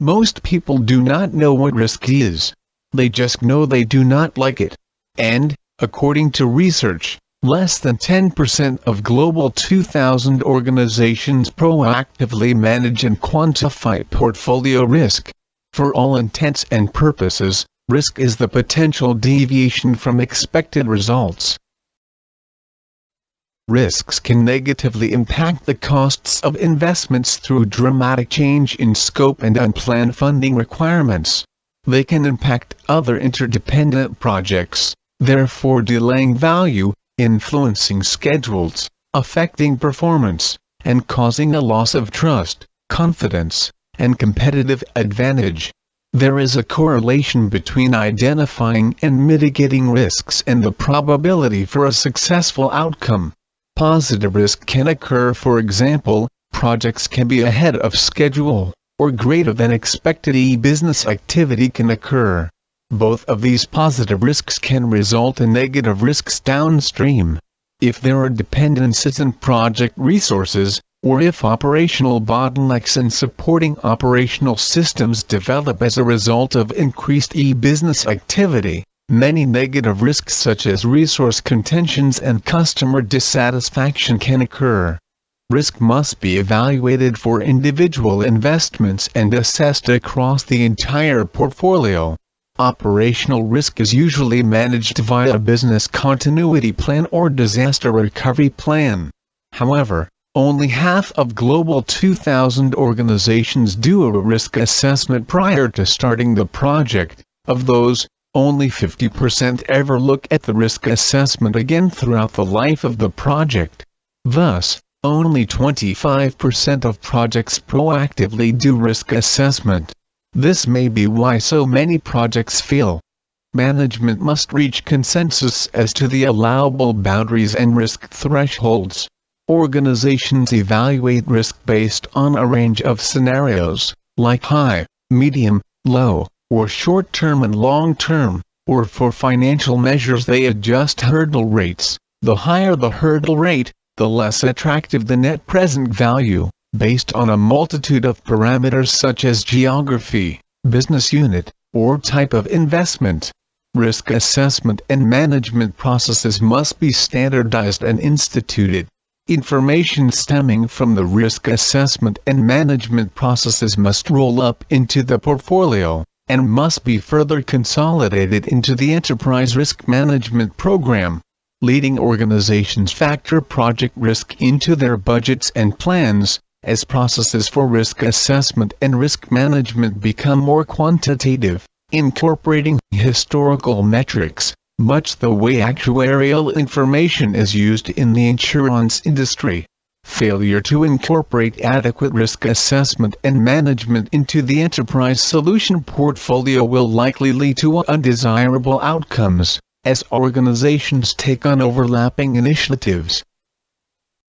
Most people do not know what risk is. They just know they do not like it. And, according to research, less than 10% of Global 2000 organizations proactively manage and quantify portfolio risk. For all intents and purposes, risk is the potential deviation from expected results. Risks can negatively impact the costs of investments through dramatic change in scope and unplanned funding requirements. They can impact other interdependent projects, therefore delaying value, influencing schedules, affecting performance, and causing a loss of trust, confidence, and competitive advantage. There is a correlation between identifying and mitigating risks and the probability for a successful outcome. Positive risk can occur. For example, projects can be ahead of schedule, or greater than expected business activity can occur. Both of these positive risks can result in negative risks downstream. If there are dependencies in project resources, or if operational bottlenecks in supporting operational systems develop as a result of increased business activity, many negative risks such as resource contentions and customer dissatisfaction can occur. Risk must be evaluated for individual investments and assessed across the entire portfolio. Operational risk is usually managed via a business continuity plan or disaster recovery plan. However, only half of Global 2000 organizations do a risk assessment prior to starting the project. Of those, only 50% ever look at the risk assessment again throughout the life of the project. Thus, only 25% of projects proactively do risk assessment. This may be why so many projects fail. Management must reach consensus as to the allowable boundaries and risk thresholds. Organizations evaluate risk based on a range of scenarios, like high, medium, low, or short-term and long-term, or for financial measures they adjust hurdle rates. The higher the hurdle rate, the less attractive the net present value, based on a multitude of parameters such as geography, business unit, or type of investment. Risk assessment and management processes must be standardized and instituted. Information stemming from the risk assessment and management processes must roll up into the portfolio, and must be further consolidated into the enterprise risk management program. Leading organizations factor project risk into their budgets and plans, as processes for risk assessment and risk management become more quantitative, incorporating historical metrics, much the way actuarial information is used in the insurance industry. Failure to incorporate adequate risk assessment and management into the enterprise solution portfolio will likely lead to undesirable outcomes, as organizations take on overlapping initiatives,